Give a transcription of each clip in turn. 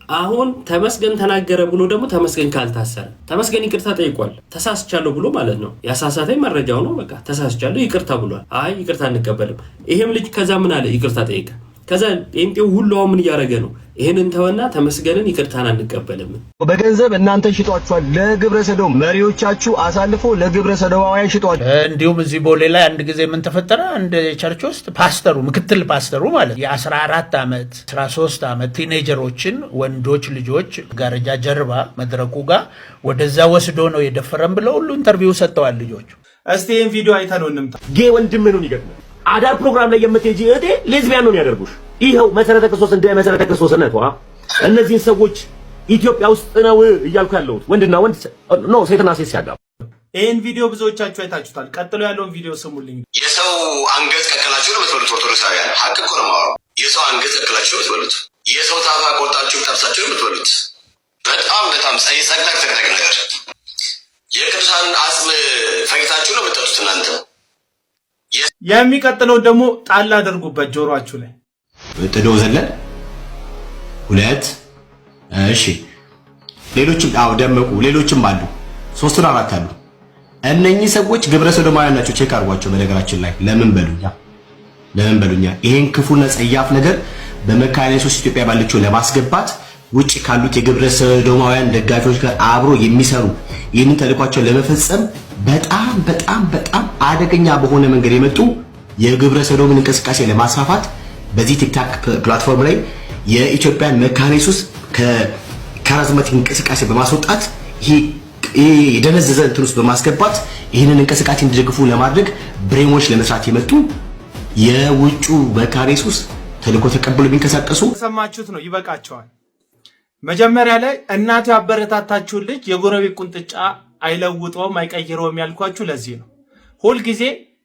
አሁን ተመስገን ተናገረ ብሎ ደግሞ ተመስገን ካልታሰረ ተመስገን ይቅርታ ጠይቋል ተሳስቻለሁ ብሎ ማለት ነው ያሳሳተኝ መረጃው ነው በቃ ተሳስቻለሁ ይቅርታ ብሏል አይ ይቅርታ እንቀበልም ይሄም ልጅ ከዛ ምን አለ ይቅርታ ጠይቀ ከዛ ጴንጤው ሁሉ ምን ያረገ ነው ይሄንን ተወና ተመስገንን ይቅርታን አንቀበልም በገንዘብ እናንተ ሽጧቸዋል ለግብረ ሰዶም መሪዎቻችሁ አሳልፎ ለግብረ ሰዶማውያን ሽጧል እንዲሁም እዚህ ቦሌ ላይ አንድ ጊዜ ምን ተፈጠረ አንድ ቸርች ውስጥ ፓስተሩ ምክትል ፓስተሩ ማለት የ14 ዓመት 13 ዓመት ቲኔጀሮችን ወንዶች ልጆች ጋረጃ ጀርባ መድረኩ ጋር ወደዛ ወስዶ ነው የደፈረም ብለው ሁሉ ኢንተርቪው ሰጥተዋል ልጆቹ እስቲ ይሄን ቪዲዮ አይተነው እንምጣ ጌ ወንድም ነው ይገርማል አዳር ፕሮግራም ላይ የምትሄጂ እህቴ ሌዝቢያን ነው ያደርጉሽ ይሄው መሰረተ ክርስቶስ እንደ መሰረተ ክርስቶስ ነው እነዚህ ሰዎች ኢትዮጵያ ውስጥ ነው እያልኩ ያለሁት ወንድና ወንድ ነው ሴትና ሴት ሲያጋቡ ይሄን ቪዲዮ ብዙዎቻችሁ አይታችሁታል ቀጥሎ ያለውን ቪዲዮ ስሙልኝ የሰው አንገት ቀቀላችሁ ነው የምትበሉት ኦርቶዶክሳውያን ሐቅ እኮ ነው ማወራው የሰው አንገት ቀቀላችሁ ነው የምትበሉት የሰው ታፋ ቆርጣችሁ ጠብሳችሁ ነው የምትበሉት በጣም ሳይሰቅላክ ተደረገ ነገር የቅዱሳን አጽም ፈይታችሁ ነው የምትጠጡት እናንተ የሚቀጥለው ደግሞ ጣል አድርጉበት ጆሮአችሁ ላይ ጥዶ ዘለን ሁለት እሺ ሌሎችም ደመቁ ሌሎችም አሉ 3 እና 4 አሉ እነኚህ ሰዎች ግብረ ሰዶማውያን ናቸው ቼክ አድርጓቸው በነገራችን ላይ ለምን በሉኛ ይሄን ክፉና ጸያፍ ነገር በመካነ ኢየሱስ ኢትዮጵያ ባለችው ለማስገባት ውጪ ካሉት የግብረ ሰዶማውያን ደጋፊዎች ጋር አብሮ የሚሰሩ ይህንን ተልኳቸው ለመፈጸም በጣም አደገኛ በሆነ መንገድ የመጡ የግብረ ሰዶምን እንቅስቃሴ ለማስፋፋት በዚህ ቲክታክ ፕላትፎርም ላይ የኢትዮጵያን መካነ ኢየሱስ ከካሪዝማቲክ እንቅስቃሴ በማስወጣት ይሄ የደነዘዘ እንትን ውስጥ በማስገባት ይህንን እንቅስቃሴ እንዲደግፉ ለማድረግ ብሬሞች ለመስራት የመጡ የውጩ መካነ ኢየሱስ ተልኮ ተቀብሎ ቢንቀሳቀሱ ሰማችሁት ነው ይበቃቸዋል መጀመሪያ ላይ እናቱ ያበረታታችሁ ልጅ የጎረቤት ቁንጥጫ አይለውጠውም አይቀይረውም ያልኳችሁ ለዚህ ነው ሁሉ ጊዜ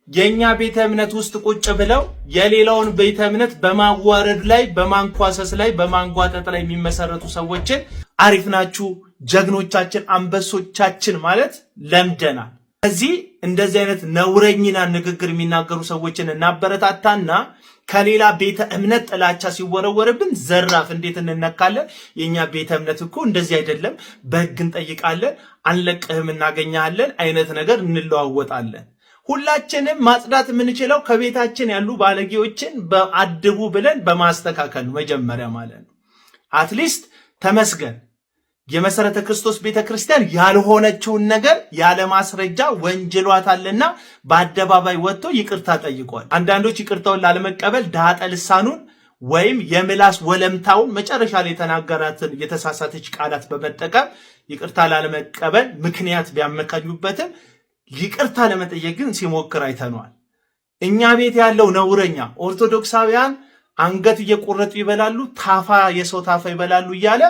የኛ ቤተ እምነት ውስጥ ቁጭ ብለው የሌላውን ቤተ እምነት በማዋረድ ላይ በማንኳሰስ ላይ በማንጓጠጥ ላይ የሚመሰረቱ ሰዎችን አሪፍ ናችሁ ጀግኖቻችን አንበሶቻችን ማለት ለምደናል እዚህ እንደዚህ አይነት ነውረኝና ንግግር የሚናገሩ ሰዎችን እናበረታታና ከሌላ ቤተ እምነት ጥላቻ ሲወረወርብን ዘራፍ እንዴት እንነካለን የኛ ቤተ እምነት እኮ እንደዚህ አይደለም በህግ እንጠይቃለን አንለቅህም እናገኛለን አይነት ነገር እንለዋወጣለን ሁላችንም ማጽዳት የምንችለው ከቤታችን ያሉ ባለጌዎችን በአድቡ ብለን በማስተካከል መጀመሪያ ማለት ነው አትሊስት ተመስገን የመሰረተ ክርስቶስ ቤተክርስቲያን ያልሆነችውን ነገር ያለ ማስረጃ ወንጀሏታልና በአደባባይ ወጥቶ ይቅርታ ጠይቋል አንዳንዶች ይቅርታውን ላለመቀበል ዳጣ ልሳኑን ወይም የምላስ ወለምታውን መጨረሻ ላይ የተናገራትን የተሳሳተች ቃላት በመጠቀም ይቅርታ ላለመቀበል ምክንያት ቢያመካኙበትም ይቅርታ ለመጠየቅ ግን ሲሞክር አይተናል እኛ ቤት ያለው ነውረኛ ኦርቶዶክሳውያን አንገት እየቆረጡ ይበላሉ ታፋ የሰው ታፋ ይበላሉ እያለ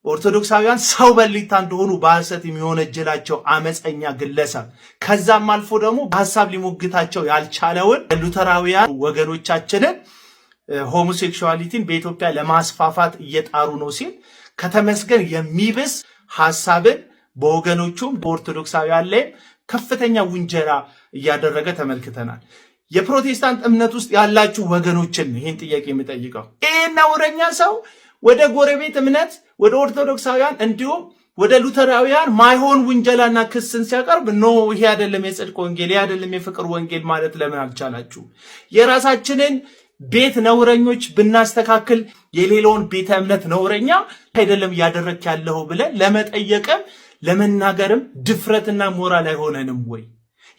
ኦርቶዶክሳውያን ሰው በሊታ እንደሆኑ በሐሰት የሚሆነጀላቸው አመፀኛ ግለሰብ ከዛም አልፎ ደግሞ በሐሳብ ሊሞግታቸው ያልቻለውን ሉተራውያን ወገኖቻችንን ሆሞሴክሹዋሊቲን በኢትዮጵያ ለማስፋፋት እየጣሩ ነው ሲል ከተመስገን የሚብስ ሐሳብን በወገኖቹም በኦርቶዶክሳውያን ላይ ከፍተኛ ውንጀላ እያደረገ ተመልክተናል የፕሮቴስታንት እምነት ውስጥ ያላችሁ ወገኖችን ይሄን ጥያቄ የሚጠይቀው ይሄን ነውረኛ ሰው ወደ ጎረቤት እምነት ወደ ኦርቶዶክሳውያን እንዲሁም ወደ ሉተራውያን ማይሆን ውንጀላና ክስን ሲያቀርብ ይሄ አይደለም የጽድቅ ወንጌል ይሄ አይደለም የፍቅር ወንጌል ማለት ለምን አልቻላችሁ የራሳችንን ቤት ነውረኞች ብናስተካክል የሌላውን ቤተ እምነት ነውረኛ አይደለም ያደረክ ያለው ብለን ለመጠየቅም ለመናገርም ድፍረትና ሞራል አይሆነንም ወይ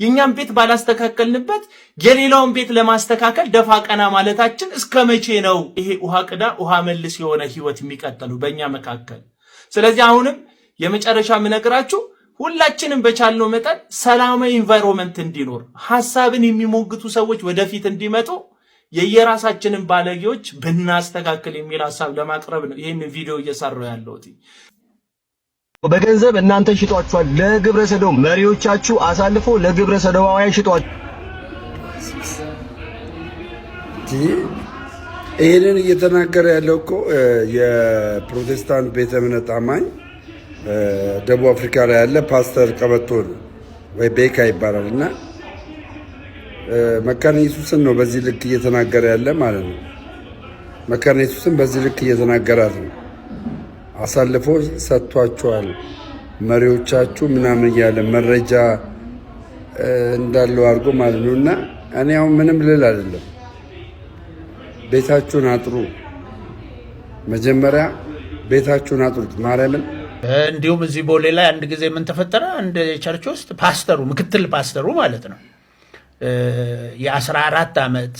የኛም ቤት ባላስተካከልንበት የሌላውን ቤት ለማስተካከል ደፋ ቀና ማለታችን እስከመቼ ነው ይሄ ውሃ ቅዳ ውሃ መልስ የሆነ ህይወት የሚቀጥለው በእኛ መካከል ስለዚህ አሁንም የመጨረሻ ምነግራችሁ ሁላችንም በቻልነው መጠን ሰላማዊ ኢንቫይሮንመንት እንዲኖር ሐሳብን የሚሞግቱ ሰዎች ወደፊት እንዲመጡ የየራሳችንን ባለጌዎች ብናስተካከል የሚል ሐሳብ ለማቅረብ ነው ይሄን ቪዲዮ እየሰራው ያለሁት በገንዘብ እናንተ ሽጧቸዋል ለግብረ ሰዶም መሪዎቻችሁ አሳልፎ ለግብረ ሰዶማውያን ሽጧል ይሄንን እየተናገረ ያለው እኮ የፕሮቴስታንት ቤተ እምነት አማኝ ደቡብ አፍሪካ ላይ ያለ ፓስተር ቀበቶ ነው ወይ ቤካ ይባላልና መካነ ኢየሱስን ነው በዚህ ልክ እየተናገረ ያለ ማለት ነው። መካነ ኢየሱስን በዚህ ልክ እየተናገራት ነው። አሳልፎ ሰጥቷቸዋል መሪዎቻችሁ ምናምን እያለ መረጃ እንዳለው አድርጎ ማለት ነው። እና እኔ አሁን ምንም ልል አይደለም። ቤታችሁን አጥሩ፣ መጀመሪያ ቤታችሁን አጥሩት ማርያምን። እንዲሁም እዚህ ቦሌ ላይ አንድ ጊዜ ምን ተፈጠረ? አንድ ቸርች ውስጥ ፓስተሩ ምክትል ፓስተሩ ማለት ነው የ14 ዓመት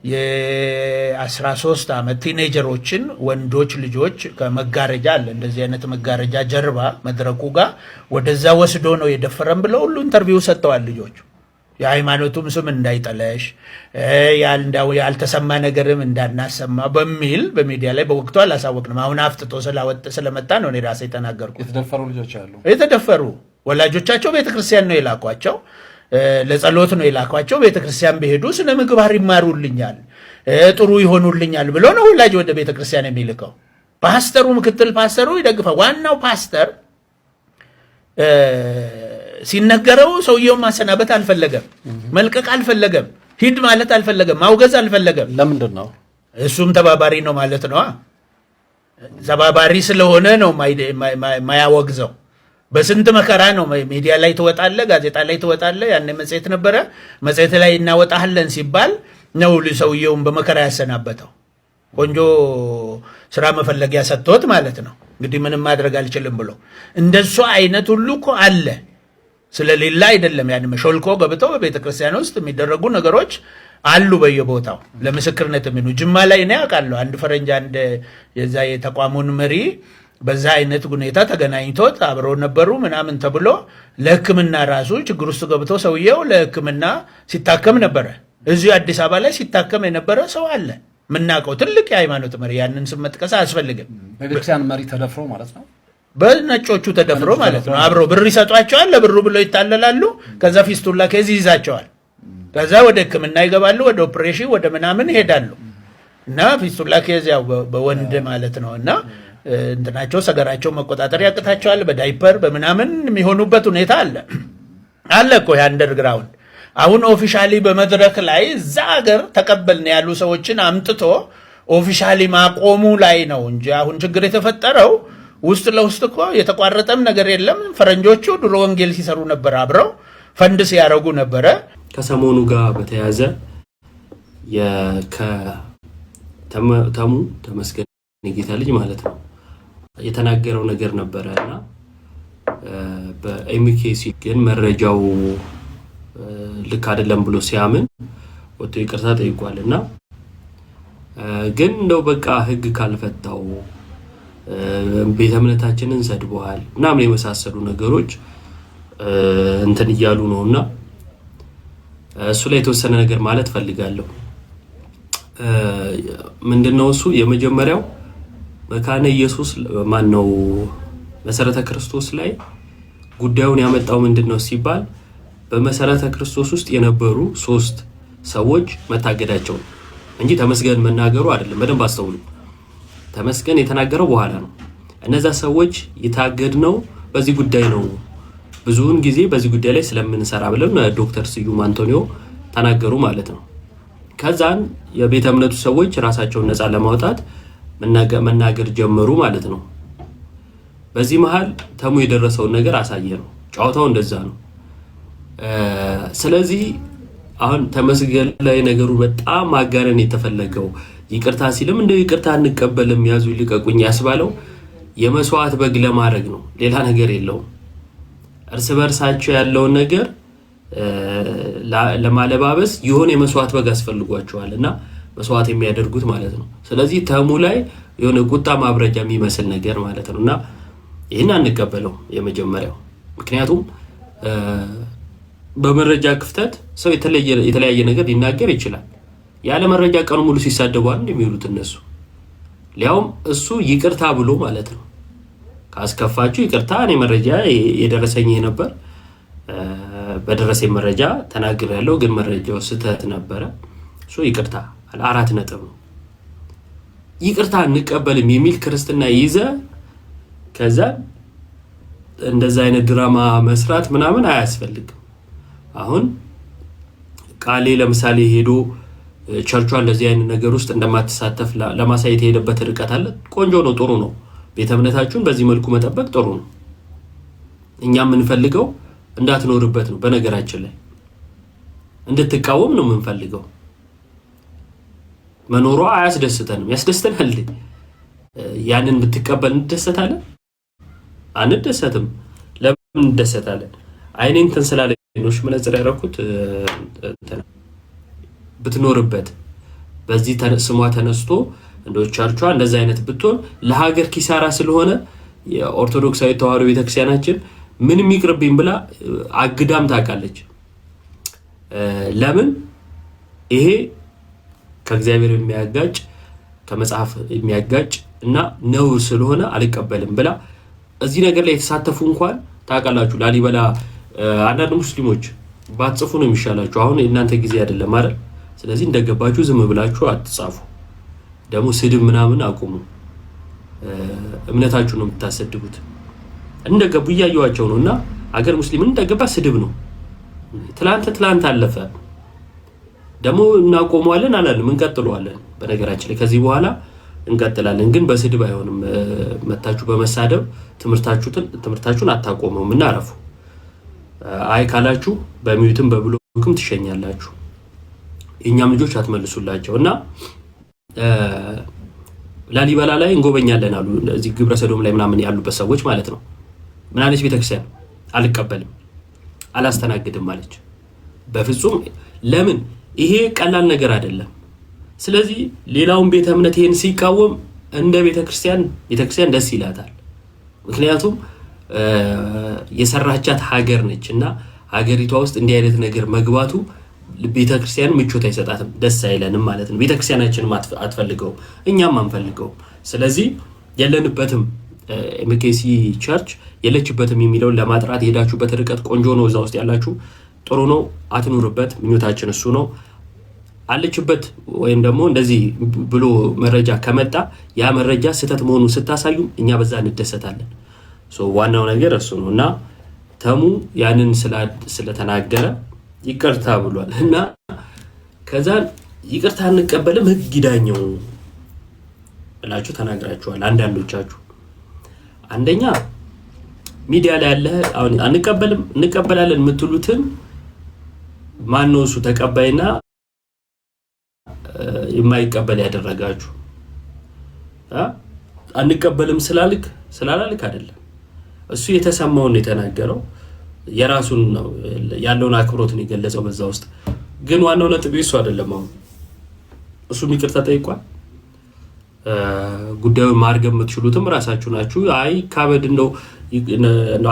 የ13 ዓመት ቲኔጀሮችን ወንዶች ልጆች ከመጋረጃ አለ እንደዚህ አይነት መጋረጃ ጀርባ መድረኩ ጋር ወደዛ ወስዶ ነው የደፈረም ብለው ሁሉ ኢንተርቪው ሰጥተዋል። ልጆቹ የሃይማኖቱም ስም እንዳይጠለሽ ያልተሰማ ነገርም እንዳናሰማ በሚል በሚዲያ ላይ በወቅቱ አላሳወቅንም። አሁን አፍጥጦ ስለመጣ ነው እኔ ራሴ የተናገርኩት። የተደፈሩ ልጆች አሉ። የተደፈሩ ወላጆቻቸው ቤተክርስቲያን ነው የላኳቸው፣ ለጸሎት ነው የላኳቸው። ቤተክርስቲያን ቢሄዱ ስነ ምግባር ይማሩልኛል፣ ጥሩ ይሆኑልኛል ብሎ ነው ወላጅ ወደ ቤተክርስቲያን የሚልከው። ፓስተሩ ምክትል ፓስተሩ ይደግፋል። ዋናው ፓስተር ሲነገረው ሰውየውን ማሰናበት አልፈለገም፣ መልቀቅ አልፈለገም፣ ሂድ ማለት አልፈለገም፣ ማውገዝ አልፈለገም። ለምንድን ነው? እሱም ተባባሪ ነው ማለት ነው። ተባባሪ ስለሆነ ነው ማያወግዘው። በስንት መከራ ነው ሚዲያ ላይ ትወጣለ፣ ጋዜጣ ላይ ትወጣለ። ያኔ መጽሔት ነበረ፣ መጽሔት ላይ እናወጣለን ሲባል ነው ሰውየውን በመከራ ያሰናበተው። ቆንጆ ስራ መፈለጊያ ሰጥቶት ማለት ነው። እንግዲህ ምንም ማድረግ አልችልም ብሎ እንደሱ አይነት ሁሉ እኮ አለ። ስለሌላ አይደለም። ያን ሾልኮ ገብተው በቤተ ክርስቲያን ውስጥ የሚደረጉ ነገሮች አሉ በየቦታው ለምስክርነት የሚኑ ጅማ ላይ እኔ አውቃለሁ። አንድ ፈረንጅ አንድ የዛ የተቋሙን መሪ በዛ አይነት ሁኔታ ተገናኝቶት አብረው ነበሩ ምናምን ተብሎ ለሕክምና ራሱ ችግር ውስጥ ገብቶ ሰውየው ለሕክምና ሲታከም ነበረ። እዚሁ አዲስ አበባ ላይ ሲታከም የነበረ ሰው አለ ምናውቀው፣ ትልቅ የሃይማኖት መሪ። ያንን ስም መጥቀስ አያስፈልግም። በቤተክርስቲያን መሪ ተደፍሮ ማለት ነው። በነጮቹ ተደፍሮ ማለት ነው። አብረው ብር ይሰጧቸዋል፣ ለብሩ ብለው ይታለላሉ። ከዛ ፊስቱላ ኬዝ ይይዛቸዋል። ከዛ ወደ ሕክምና ይገባሉ፣ ወደ ኦፕሬሽን ወደ ምናምን ይሄዳሉ። እና ፊስቱላ ኬዝ ያው በወንድ ማለት ነው። እና እንትናቸው ሰገራቸው መቆጣጠር ያቅታቸዋል። በዳይፐር በምናምን የሚሆኑበት ሁኔታ አለ እኮ የአንደርግራውንድ። አሁን ኦፊሻሊ በመድረክ ላይ እዛ ሀገር ተቀበልን ያሉ ሰዎችን አምጥቶ ኦፊሻሊ ማቆሙ ላይ ነው እንጂ አሁን ችግር የተፈጠረው ውስጥ ለውስጥ እኮ የተቋረጠም ነገር የለም። ፈረንጆቹ ድሮ ወንጌል ሲሰሩ ነበር፣ አብረው ፈንድ ሲያደርጉ ነበረ። ከሰሞኑ ጋር በተያያዘ ተመስገን የጌታ ልጅ ማለት ነው የተናገረው ነገር ነበረ እና በኤምኬሲ ግን መረጃው ልክ አይደለም ብሎ ሲያምን ወጥቶ ይቅርታ ጠይቋል። እና ግን እንደው በቃ ህግ ካልፈታው ቤተ እምነታችንን ሰድበዋል ምናምን የመሳሰሉ ነገሮች እንትን እያሉ ነውና እሱ ላይ የተወሰነ ነገር ማለት ፈልጋለሁ። ምንድነው እሱ? የመጀመሪያው መካነ ኢየሱስ ማን ነው መሰረተ ክርስቶስ ላይ ጉዳዩን ያመጣው ምንድነው ሲባል በመሰረተ ክርስቶስ ውስጥ የነበሩ 3 ሰዎች መታገዳቸው እንጂ ተመስገን መናገሩ አይደለም። በደንብ አስተውሉ። ተመስገን የተናገረው በኋላ ነው። እነዛ ሰዎች የታገድነው በዚህ ጉዳይ ነው፣ ብዙውን ጊዜ በዚህ ጉዳይ ላይ ስለምንሰራ ብለን ዶክተር ስዩም አንቶኒዮ ተናገሩ ማለት ነው። ከዛን የቤተ እምነቱ ሰዎች ራሳቸውን ነፃ ለማውጣት መናገር ጀመሩ ማለት ነው። በዚህ መሃል ተሙ የደረሰውን ነገር አሳየ ነው። ጨዋታው እንደዛ ነው። ስለዚህ አሁን ተመስገን ላይ ነገሩ በጣም ማጋነን የተፈለገው ይቅርታ ሲልም እንደው ይቅርታ እንቀበልም ያዙ ይልቀቁኝ ያስባለው የመስዋዕት በግ ለማድረግ ነው። ሌላ ነገር የለውም። እርስ በርሳቸው ያለውን ነገር ለማለባበስ የሆነ የመስዋዕት በግ አስፈልጓቸዋልና መስዋዕት የሚያደርጉት ማለት ነው። ስለዚህ ተሙ ላይ የሆነ ቁጣ ማብረጃ የሚመስል ነገር ማለት ነውና ይሄን አንቀበለው የመጀመሪያው። ምክንያቱም በመረጃ ክፍተት ሰው የተለያየ ነገር ሊናገር ይችላል። ያለ መረጃ ቀኑ ሙሉ ሲሳደባሉ እንደሚሉት እነሱ ሊያውም እሱ ይቅርታ ብሎ ማለት ነው። ካስከፋችሁ ይቅርታ፣ እኔ መረጃ የደረሰኝ ነበር፣ በደረሰኝ መረጃ ተናግሬያለሁ፣ ግን መረጃው ስህተት ነበረ፣ እሱ ይቅርታ 4 ነጥብ ነው። ይቅርታ እንቀበልም የሚል ክርስትና ይዘ ከዛ እንደዛ አይነት ድራማ መስራት ምናምን አያስፈልግም። አሁን ቃሌ ለምሳሌ ሄዶ ቸርቿን ለዚህ አይነት ነገር ውስጥ እንደማትሳተፍ ለማሳየት የሄደበት ርቀት አለ። ቆንጆ ነው፣ ጥሩ ነው። ቤተ እምነታችሁን በዚህ መልኩ መጠበቅ ጥሩ ነው። እኛ የምንፈልገው እንዳትኖርበት ነው። በነገራችን ላይ እንድትቃወም ነው የምንፈልገው። መኖሯ አያስደስተንም። ያስደስተናል። ያንን ብትቀበል እንደሰታለን? አንደሰትም። ለምን እንደሰታለን? አይኔን ተንሰላለኝ ነው መነጽር ያደረኩት። ብትኖርበት በዚህ ስሟ ተነስቶ እንደ ቸርቿ እንደዛ አይነት ብትሆን ለሀገር ኪሳራ ስለሆነ የኦርቶዶክሳዊ ተዋሕዶ ቤተክርስቲያናችን ምንም ይቅርብኝ ብላ አግዳም ታውቃለች። ለምን? ይሄ ከእግዚአብሔር የሚያጋጭ ከመጽሐፍ የሚያጋጭ እና ነው ስለሆነ አልቀበልም ብላ እዚህ ነገር ላይ የተሳተፉ እንኳን ታውቃላችሁ። ላሊበላ አንዳንድ ሙስሊሞች ባትጽፉ ነው የሚሻላችሁ። አሁን የእናንተ ጊዜ አይደለም አይደል? ስለዚህ እንደገባችሁ ዝም ብላችሁ አትጻፉ። ደግሞ ስድብ ምናምን አቁሙ። እምነታችሁ ነው የምታሰድቡት። እንደገቡ እያየዋቸው ነውና አገር ሙስሊምን እንደገባ ስድብ ነው። ትላንት አለፈ። ደግሞ እናቆመዋለን አላለም፣ እንቀጥለዋለን። በነገራችን ላይ ከዚህ በኋላ እንቀጥላለን፣ ግን በስድብ አይሆንም። መታችሁ በመሳደብ ትምህርታችሁን አታቆሙም እና አረፉ። አይ ካላችሁ በሚዩትም በብሎክም ትሸኛላችሁ። የኛም ልጆች አትመልሱላቸው እና ላሊበላ ላይ እንጎበኛለን አሉ። እዚህ ግብረ ሰዶም ላይ ምናምን ያሉበት ሰዎች ማለት ነው። ምን አለች ቤተክርስቲያን? አልቀበልም፣ አላስተናግድም አለች። በፍጹም ለምን? ይሄ ቀላል ነገር አይደለም። ስለዚህ ሌላውን ቤተ እምነት ይሄን ሲቃወም እንደ ቤተክርስቲያን ደስ ይላታል። ምክንያቱም የሰራቻት ሀገር ነች እና ሀገሪቷ ውስጥ እንዲህ አይነት ነገር መግባቱ ቤተክርስቲያን ምቾት አይሰጣትም፣ ደስ አይለንም ማለት ነው። ቤተክርስቲያናችንም አትፈልገውም፣ እኛም አንፈልገውም። ስለዚህ የለንበትም ኤምኬሲ ቸርች የለችበትም የሚለውን ለማጥራት የሄዳችሁበት ርቀት ቆንጆ ነው። እዛ ውስጥ ያላችሁ ጥሩ ነው፣ አትኑርበት። ምኞታችን እሱ ነው። አለችበት ወይም ደግሞ እንደዚህ ብሎ መረጃ ከመጣ ያ መረጃ ስህተት መሆኑን ስታሳዩ እኛ በዛ እንደሰታለን። ዋናው ነገር እሱ ነው እና ተሙ ያንን ስለተናገረ ይቅርታ ብሏል እና ከዛን ይቅርታ እንቀበልም ህግ ይዳኘው ብላችሁ ተናግራችኋል። አንዳንዶቻችሁ አንደኛ ሚዲያ ላይ ያለ አሁን እንቀበላለን የምትሉትን ማን ነው እሱ ተቀባይና የማይቀበል ያደረጋችሁ? አንቀበልም ስላላልክ አይደለም። እሱ የተሰማውን የተናገረው የራሱን ነው ያለውን አክብሮትን የገለጸው በዛ ውስጥ። ግን ዋናው ነጥብ እሱ አይደለም። አሁን እሱ ይቅርታ ጠይቋል። ጉዳዩን ማርገብ የምትችሉትም ራሳችሁ ናችሁ። አይ ካበድ እንደው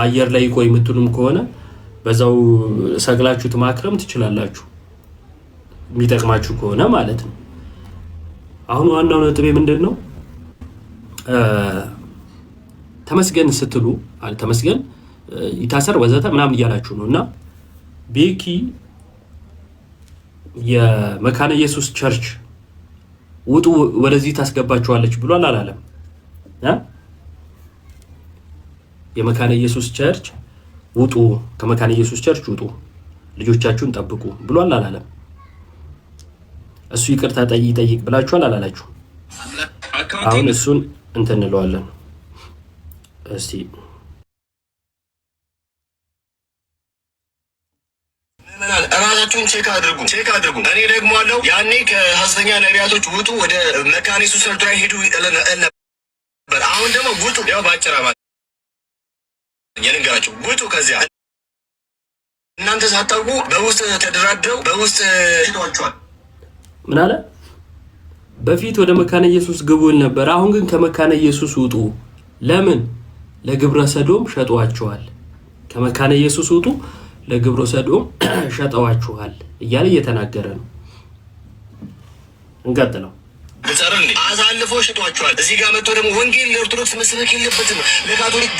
አየር ላይ ቆይ የምትሉም ከሆነ በዛው ሰግላችሁት ማክረም ትችላላችሁ፣ የሚጠቅማችሁ ከሆነ ማለት ነው። አሁን ዋናው ነጥብ ምንድነው? ተመስገን ስትሉ ተመስገን ይታሰር ወዘተ ምናምን እያላችሁ ነው እና ቤኪ የመካነ ኢየሱስ ቸርች ውጡ ወደዚህ ታስገባችኋለች ብሏል አላለም? የመካነ ኢየሱስ ቸርች ውጡ፣ ከመካነ ኢየሱስ ቸርች ውጡ፣ ልጆቻችሁን ጠብቁ ብሏል አላለም? እሱ ይቅርታ ጠይቅ ብላችኋል አላላችሁ? አሁን እሱን እንትን እንለዋለን። እስቲ ራሳችሁን ቼክ አድርጉ። እኔ ደግሞ አለው ያኔ ከሐሰተኛ ነቢያቶች ውጡ፣ ወደ መካነ ኢየሱስ ቸርች ሄዱ ነበር። አሁን ደግሞ ውጡ፣ ያው ባጭራ የነገራችሁ ውጡ። ከዚያ እናንተ ሳታውቁ በውስጥ ተደራድረው በውስጥ ሽጧቸዋል። ምን አለ? በፊት ወደ መካነ ኢየሱስ ግቡል ነበር፣ አሁን ግን ከመካነ ኢየሱስ ውጡ። ለምን? ለግብረ ሰዶም ሸጧቸዋል። ከመካነ ኢየሱስ ውጡ፣ ለግብረ ሰዶም ሸጠዋችኋል እያለ እየተናገረ ነው። እንቀጥለው። አሳልፎ ሸጧቸዋል። እዚህ ጋር መጥቶ ደግሞ ወንጌል ለኦርቶዶክስ መስበክ የለበትም ለካቶሊክ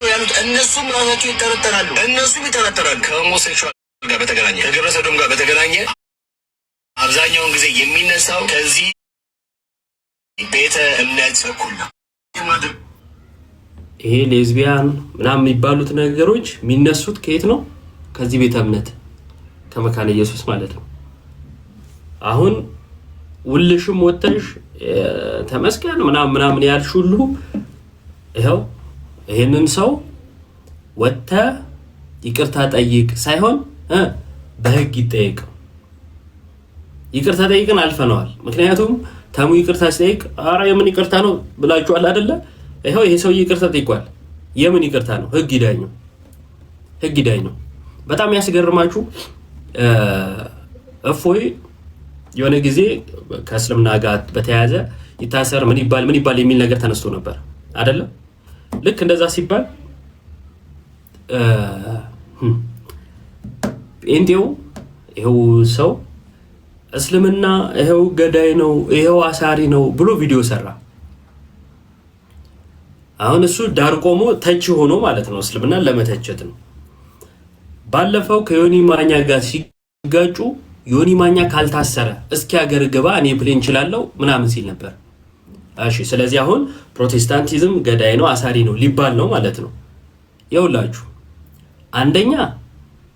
ያሉት እነሱም ራሳቸው ይጠረጠራሉ። ከሆሞሴክሹዋል ጋር በተገናኘ ከግብረ ሰዶም ጋር በተገናኘ አብዛኛውን ጊዜ የሚነሳው ከዚህ ቤተ እምነት በኩል ነው። ይሄ ሌዝቢያን ምናምን የሚባሉት ነገሮች የሚነሱት ከየት ነው? ከዚህ ቤተ እምነት ከመካነ ኢየሱስ ማለት ነው። አሁን ውልሽም ወተሽ ተመስገን ምናምን ያልሽ ሁሉ ይሄው ይሄንን ሰው ወተ ይቅርታ ጠይቅ ሳይሆን በህግ ይጠይቅ። ይቅርታ ጠይቅን አልፈነዋል። ምክንያቱም ተሙ ይቅርታ ሲጠይቅ አረ የምን ይቅርታ ነው ብላችኋል አይደለ? ይሄው ይሄ ሰው ይቅርታ ጠይቋል። የምን ይቅርታ ነው? ህግ ይዳኝ ነው። በጣም ያስገርማችሁ እፎይ የሆነ ጊዜ ከእስልምና ጋር በተያያዘ ይታሰር ምን ይባል የሚል ነገር ተነስቶ ነበር አይደለ? ልክ እንደዛ ሲባል ጴንጤው ይሄው ሰው እስልምና ይሄው ገዳይ ነው ይሄው አሳሪ ነው ብሎ ቪዲዮ ሰራ። አሁን እሱ ዳር ቆሞ ተች ሆኖ ማለት ነው እስልምና ለመተቸት ነው። ባለፈው ከዮኒ ማኛ ጋር ሲጋጩ ዮኒ ማኛ ካልታሰረ እስኪ ሀገር ግባ እኔ ፕሌን እችላለሁ ምናምን ሲል ነበር። እሺ ስለዚህ አሁን ፕሮቴስታንቲዝም ገዳይ ነው አሳሪ ነው ሊባል ነው ማለት ነው። ይኸውላችሁ አንደኛ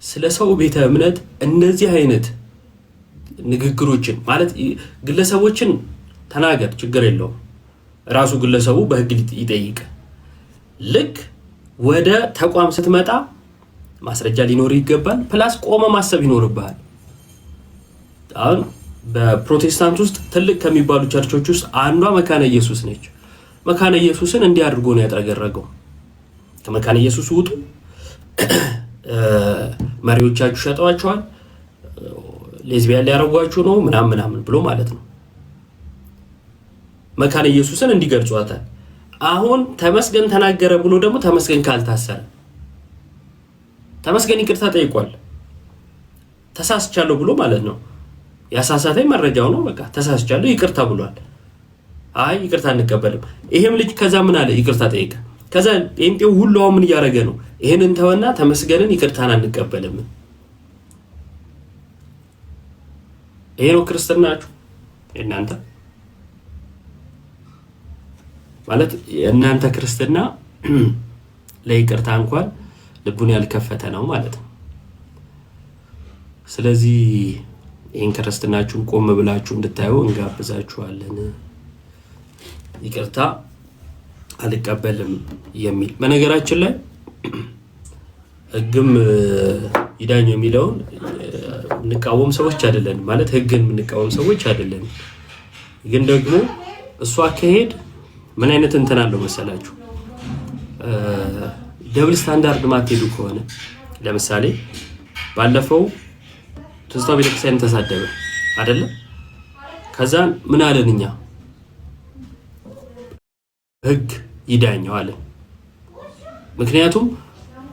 ስለ ሰው ቤተ እምነት እንደዚህ አይነት ንግግሮችን ማለት ግለሰቦችን ተናገር ችግር የለውም። ራሱ ግለሰቡ በህግ ይጠይቅ። ልክ ወደ ተቋም ስትመጣ ማስረጃ ሊኖር ይገባል። ፕላስ ቆመ ማሰብ ይኖርብሃል። አሁን በፕሮቴስታንት ውስጥ ትልቅ ከሚባሉ ቸርቾች ውስጥ አንዷ መካነ ኢየሱስ ነች። መካነ ኢየሱስን እንዲያድርጎ ነው ያጠረገረገው። ከመካነ ኢየሱስ ውጡ፣ መሪዎቻችሁ ሸጠዋቸዋል፣ ሌዝቢያን ሊያረጓችሁ ነው ምናምን ብሎ ማለት ነው። መካነ ኢየሱስን እንዲገልጿታል። አሁን ተመስገን ተናገረ ብሎ ደግሞ ተመስገን ካልታሰረ ተመስገን ይቅርታ ጠይቋል። ተሳስቻለሁ ብሎ ማለት ነው። ያሳሳተኝ መረጃው ነው። በቃ ተሳስቻለሁ ይቅርታ ብሏል። አይ ይቅርታ አንቀበልም። ይሄም ልጅ ከዛ ምን አለ ይቅርታ ጠይቀ። ከዛ ጴንጤው ሁሉ ምን እያደረገ ነው? ይሄንን ተወና ተመስገንን ይቅርታን አንቀበልም። ይሄ ነው ክርስትናችሁ እናንተ ማለት እናንተ ክርስትና ለይቅርታ እንኳን ልቡን ያልከፈተ ነው ማለት ነው። ስለዚህ ይሄን ክርስትናችሁን ቆም ብላችሁ እንድታዩ እንጋብዛችኋለን። ይቅርታ አልቀበልም የሚል በነገራችን ላይ ህግም ይዳኝ የሚለውን እንቃወም ሰዎች አይደለን ማለት ህግን እንቃወም ሰዎች አይደለን። ግን ደግሞ እሷ አካሄድ ምን አይነት እንትን አለው መሰላችሁ? ደብል ስታንዳርድ ማትሄዱ ከሆነ ለምሳሌ ባለፈው ትዝታው ቤተክርስቲያን ተሳደበ አይደለ? ከዛ ምን አለን እኛ ህግ ይዳኘው አለ። ምክንያቱም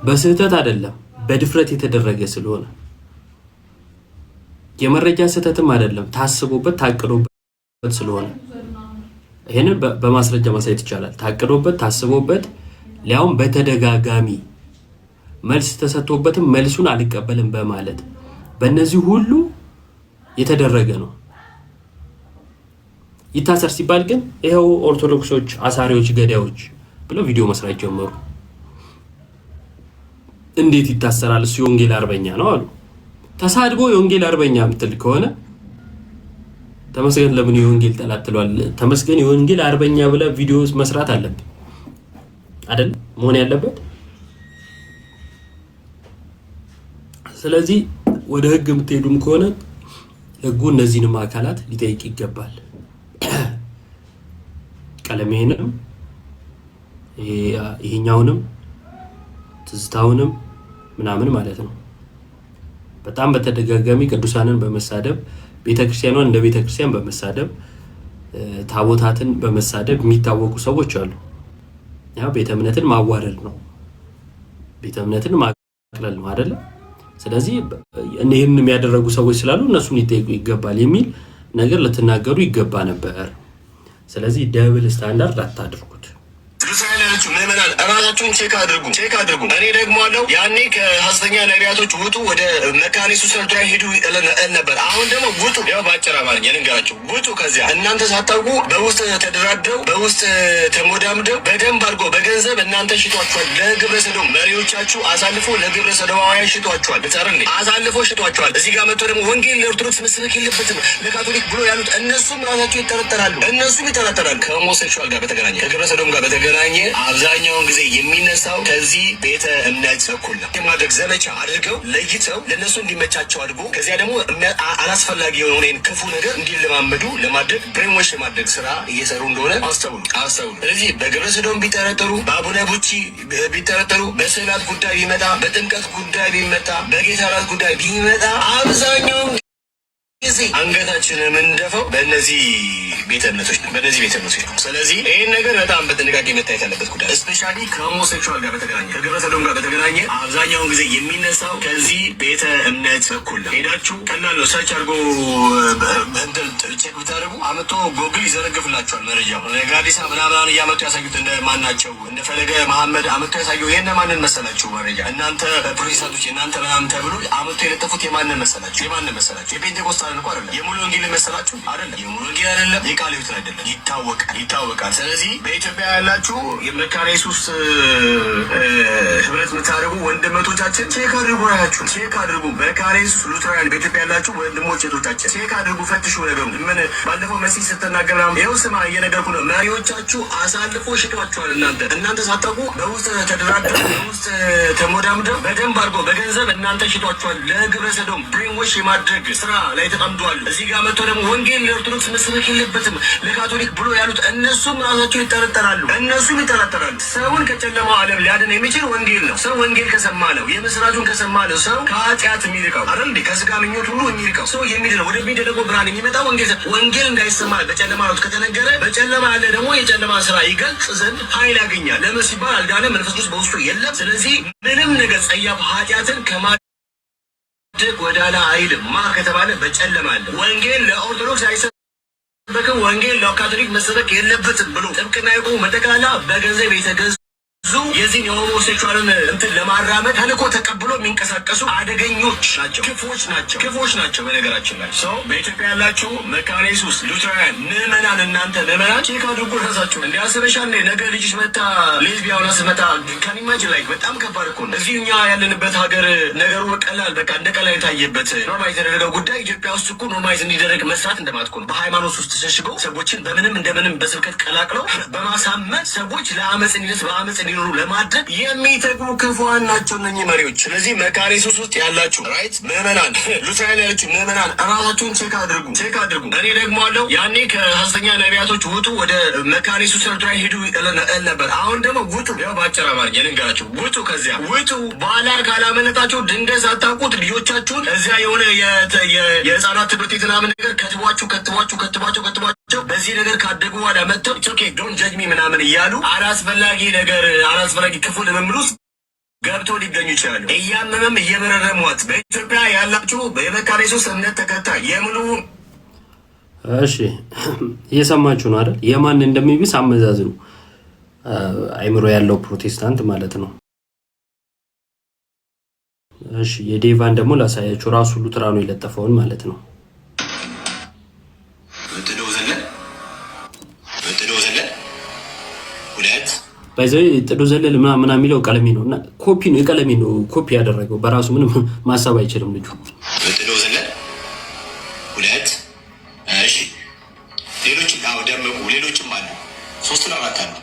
በስህተት አይደለም በድፍረት የተደረገ ስለሆነ የመረጃ ስህተትም አይደለም ታስቦበት ታቅዶበት ስለሆነ ይሄንን በማስረጃ ማሳየት ይቻላል። ታቅዶበት ታስቦበት ሊያውም በተደጋጋሚ መልስ ተሰጥቶበትም መልሱን አልቀበልም በማለት በእነዚህ ሁሉ የተደረገ ነው። ይታሰር ሲባል ግን ይሄው ኦርቶዶክሶች አሳሪዎች ገዳዮች ብለው ቪዲዮ መስራት ጀመሩ። እንዴት ይታሰራል? እሱ የወንጌል አርበኛ ነው አሉ። ተሳድቦ የወንጌል አርበኛ ምትል ከሆነ ተመስገን ለምን የወንጌል ጠላት ትሏል? ተመስገን የወንጌል አርበኛ ብለ ቪዲዮ መስራት አለበት አይደል? መሆን ያለበት። ስለዚህ ወደ ህግ የምትሄዱም ከሆነ ህጉ እነዚህንም አካላት ሊጠይቅ ይገባል። ቀለሜንም ይሄኛውንም ትዝታውንም ምናምን ማለት ነው። በጣም በተደጋጋሚ ቅዱሳንን በመሳደብ ቤተክርስቲያኗን እንደ ቤተክርስቲያን በመሳደብ ታቦታትን በመሳደብ የሚታወቁ ሰዎች አሉ። ያ ቤተ እምነትን ማዋረድ ነው፣ ቤተ እምነትን ማቅለል ነው አይደለ? ስለዚህ እነዚህን የሚያደርጉ ሰዎች ስላሉ እነሱን ሊጠይቁ ይገባል የሚል ነገር ልትናገሩ ይገባ ነበር። ስለዚህ ደብል ስታንዳርድ አታድርጉት። ሉትራን ያላችሁ ምዕመናን ራሳችሁን ቼክ አድርጉ። እኔ ደግሞ አለው ያኔ ከሐሰተኛ ነቢያቶች ውጡ፣ ወደ መካነ ኢየሱስ ሉትራን ሂዱ እል ነበር። አሁን ደግሞ ውጡ። ያው በአጭር አማርኛ ልንገራችሁ፣ ውጡ። ከዚያ እናንተ ሳታውቁ በውስጥ ተደራድረው በውስጥ ተሞዳምደው በደንብ አድርጎ በገንዘብ እናንተ ሽጧችኋል። ለግብረ ሰዶም መሪዎቻችሁ አሳልፎ ለግብረ ሰዶማውያን ሽጧችኋል። እንዴ አሳልፎ ሽጧችኋል። እዚህ ጋር መጥቶ ደግሞ ወንጌል ለኦርቶዶክስ መስበክ የለበትም ለካቶሊክ ብሎ ያሉት እነሱም ራሳቸው ይጠረጠራሉ። ከሆሞሴክሹዋል ጋር በተገናኘ ከግብረ ሰዶም ጋር በተገናኘ አብዛኛውን ጊዜ የሚነሳው ከዚህ ቤተ እምነት በኩል ነው። የማድረግ ዘመቻ አድርገው ለይተው ለእነሱ እንዲመቻቸው አድርጎ ከዚያ ደግሞ አላስፈላጊ የሆነን ክፉ ነገር እንዲለማመዱ ለማድረግ ብሬንዎሽ የማድረግ ስራ እየሰሩ እንደሆነ አስተውሉ። ስለዚህ በግብረ ሰዶም ቢጠረጠሩ፣ በአቡነ ቡቺ ቢጠረጠሩ፣ በስዕላት ጉዳይ ቢመጣ፣ በጥምቀት ጉዳይ ቢመጣ፣ በጌታ ራት ጉዳይ ቢመጣ አብዛኛውን ጊዜ አንገታችንን የምንደፈው በእነዚህ ቤተ እምነቶች ነው። ስለዚህ ይህን ነገር በጣም በጥንቃቄ መታየት ያለበት ጉዳይ ስፔሻሊ ከሆሞሴክሹዋል ጋር በተገናኘ ከግብረ ሰዶም ጋር በተገናኘ አብዛኛውን ጊዜ የሚነሳው ከዚህ ቤተ እምነት በኩል ነው። ሄዳችሁ ቀላል ነው፣ ሰርች አድርጎ ቼክ ብታደርጉ አመቶ ጎግል ይዘረግፍላችኋል መረጃው። ጋዲሳ ምናምን እያመጡ ያሳዩት እንደ ማን ናቸው? እንደ ፈለገ መሐመድ አመቶ ያሳዩ ይሄን ማንን መሰላችሁ? መረጃ እናንተ ፕሮቴስታንቶች እናንተ ምናምን ተብሎ አመቶ የለጠፉት የማንን መሰላችሁ? የፔንቴኮስታል እንኳ አይደለም። የሙሉ ወንጌል መሰላችሁ? አይደለም። የሙሉ ወንጌል አይደለም። የቃል ሕይወት አይደለም። ይታወቃል። ስለዚህ በኢትዮጵያ ያላችሁ የመካነ ኢየሱስ ህብረት የምታደርጉ ወንድሞቻችን ቼክ አድርጉ። መካነ ኢየሱስ ሉትራን በኢትዮጵያ ያላችሁ ወንድሞች እህቶቻችን ቼክ አድርጉ፣ ፈትሹ ነገሩ። ምን ባለፈው መሲህ ስትናገር ይኸው ስማ እየነገርኩ ነው። መሪዎቻችሁ አሳልፎ ሽጧችኋል። እናንተ ሳታውቁ በውስጥ ተደራድረው በውስጥ ተሞዳምደው በደንብ አድርገው በገንዘብ እናንተ ሽጧችኋል። ለግብረ ሰዶም ብሬንዎሽ የማድረግ ስራ ላይ ተጠምደዋል። እዚህ ጋር መጥቶ ደግሞ ወንጌል ለኦርቶዶክስ መስበክ የለበትም ለካቶሊክ ብሎ ያሉት እነሱም ራሳቸው ይጠረጠራሉ። ሰውን ከጨለማው ዓለም ሊያድን የሚችል ወንጌል ነው። ሰው ወንጌል ከሰማ ነው፣ የምስራቹን ከሰማ ነው ሰው ከኃጢአት የሚርቀው አይደል እንዴ? ከስጋ ምኞት ሁሉ የሚርቀው ሰው የሚድነው ወደሚደረገው ብርሃን የሚመጣ ወንጌል እንዳይሰማ በጨለማ ነው ከተነገረ፣ በጨለማ ያለ ደግሞ የጨለማ ስራ ይገልጽ ዘንድ ኃይል ያገኛል። ለምን ሲባል አልዳነ፣ መንፈስ ቅዱስ በውስጡ የለም። ስለዚህ ምንም ነገር ጸያፍ ኃጢአትን ከማድረግ ወዳላ አይልም። ከተባለ በጨለማ አለ። ወንጌል ለኦርቶዶክስ አይሰበክም፣ ወንጌል ለካቶሊክ መሰበክ የለበትም ብሎ ጥብቅና የቆሙ መጠቃላ በገንዘብ የተገዙ የዚህን የሆሞሴክሹዋልን እንትን ለማራመድ ተልእኮ ተቀብሎ የሚንቀሳቀሱ አደገኞች ናቸው፣ ክፉዎች ናቸው። በነገራችን ላይ ሰው በኢትዮጵያ ያላችሁ መካነ ኢየሱስ ሉትራን ምዕመናን፣ እናንተ ምዕመናን ቼክ አድርጉ ራሳችሁ። እንዲያስበሻ ነገ ልጅሽ መታ ሌዝቢያውና ስመጣ ከኒማጅ ላይ በጣም ከባድ እኮ ነው። እዚህ እኛ ያለንበት ሀገር ነገሩ ቀላል በቃ እንደ ቀላል የታየበት ኖርማል የተደረገው ጉዳይ ኢትዮጵያ ውስጥ እኮ ኖርማይዝ እንዲደረግ መስራት እንደማትኮ ነው። በሃይማኖት ውስጥ ተሸሽገው ሰዎችን በምንም እንደምንም በስብከት ቀላቅለው በማሳመን ሰዎች ለአመፅ እንዲደርስ በአመፅ እንዲኖሩ ለማድረግ የሚተጉ ክፉዋን ናቸው እነኚህ መሪዎች። ስለዚህ መካነ ኢየሱስ ውስጥ ያላችሁ ራይት ምዕመናን፣ ሉትራን ያላችሁ ምዕመናን ራሳችሁን ቼክ አድርጉ። እኔ ደግሞ አለው ያኔ ከሐሰተኛ ነቢያቶች ውጡ፣ ወደ መካነ ኢየሱስ ሉትራን ሂዱ እል ነበር። አሁን ደግሞ ውጡ። ያው በአጭር አማርኛ ልንገራችሁ፣ ውጡ። ከዚያ ውጡ። በኋላ ካላመለጣችሁ ድንገት ሳታውቁት ልጆቻችሁን እዚያ የሆነ የህፃናት ትምህርት ቤት ምናምን ነገር ከትቧቸው በዚህ ነገር ካደጉ በኋላ መጥተው ኦኬ ዶንት ጀጅ ሚ ምናምን እያሉ አላስፈላጊ ክፉ ልምምድ ውስጥ ገብተው ሊገኙ ይችላሉ። እያመመም እየበረረሟት በኢትዮጵያ ያላችሁ የመካነ ኢየሱስ እምነት ተከታይ የሙሉ እሺ፣ እየሰማችሁ ነው አይደል? የማን እንደሚብስ አመዛዝኑ። አይምሮ ያለው ፕሮቴስታንት ማለት ነው። እሺ፣ የዴቫን ደግሞ ላሳያችሁ፣ ራሱ ሉትራኑ የለጠፈውን ማለት ነው። ባይዘይ ጥዱ ዘለል ምናምን የሚለው ቀለሜ ነው እና ኮፒ ነው፣ የቀለሜ ነው ኮፒ ያደረገው በራሱ ምንም ማሰብ አይችልም ልጁ። ጥዱ ዘለል ሁለት። እሺ ሌሎችም አሉ፣ 3 እና 4 አሉ።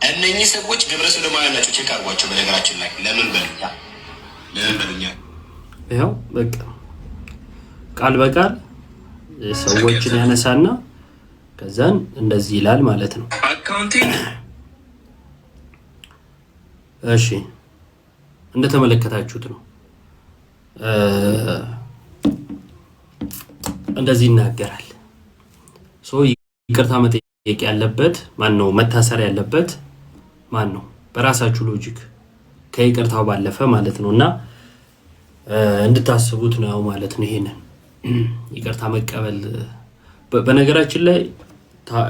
እነኚህ ሰዎች ግብረ ሰዶማውያን ናቸው። ቼክ አድርጓቸው። በነገራችን ላይ ለምን በሉኛ ይኸው በቃ ቃል በቃል ሰዎችን ያነሳና ከዛን እንደዚህ ይላል ማለት ነው። እሺ እንደተመለከታችሁት ነው። እንደዚህ ይናገራል። ይቅርታ መጠየቅ ያለበት ማን ነው? መታሰር ያለበት ማን ነው? በራሳችሁ ሎጂክ ከይቅርታው ባለፈ ማለት ነውና እንድታስቡት ነው ማለት ነው። ይሄንን ይቅርታ መቀበል በነገራችን ላይ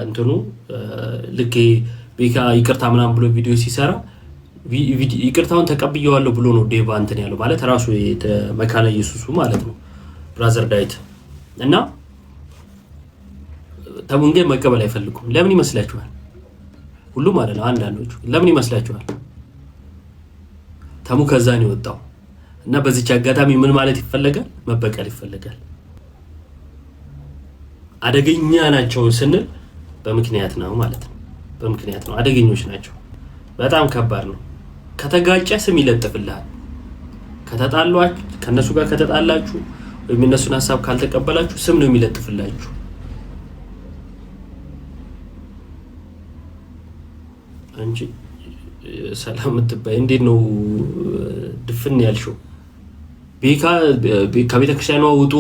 እንትኑ ልክ ቤካ ይቅርታ ምናምን ብሎ ቪዲዮ ሲሰራ ይቅርታውን ተቀብየዋለሁ ብሎ ነው ዴቫ እንትን ያለው ማለት ራሱ መካነ ኢየሱሱ ማለት ነው ብራዘር ዳዊት እና ተሙን ግን መቀበል አይፈልጉም። ለምን ይመስላችኋል? ሁሉም ማለት ነው አንዳንዶቹ ለምን ይመስላችኋል? ተሙ ከዛ ነው የወጣው እና በዚህ አጋጣሚ ምን ማለት ይፈልጋል? መበቀል ይፈልጋል። አደገኛ ናቸው ስንል በምክንያት ነው ማለት ነው። በምክንያት ነው አደገኞች ናቸው። በጣም ከባድ ነው። ከተጋጨ ስም ይለጥፍልሃል። ከተጣላችሁ ከነሱ ጋር ከተጣላችሁ ወይ እነሱን ሐሳብ ካልተቀበላችሁ ስም ነው የሚለጥፍላችሁ። አንቺ ሰላም ትባይ እንዴት ነው ድፍን ያልሽው? ቤካ ከቤተክርስቲያኗ ውጡ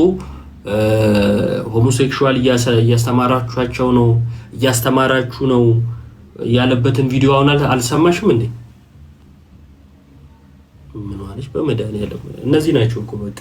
ሆሞሴክሹዋል እያስተማራችሁ ነው ያለበትን ቪዲዮ አሁን አልሰማሽም እንዴ? ምን ማለት በመድኃኒዓለም እነዚህ ናቸው እኮ በቃ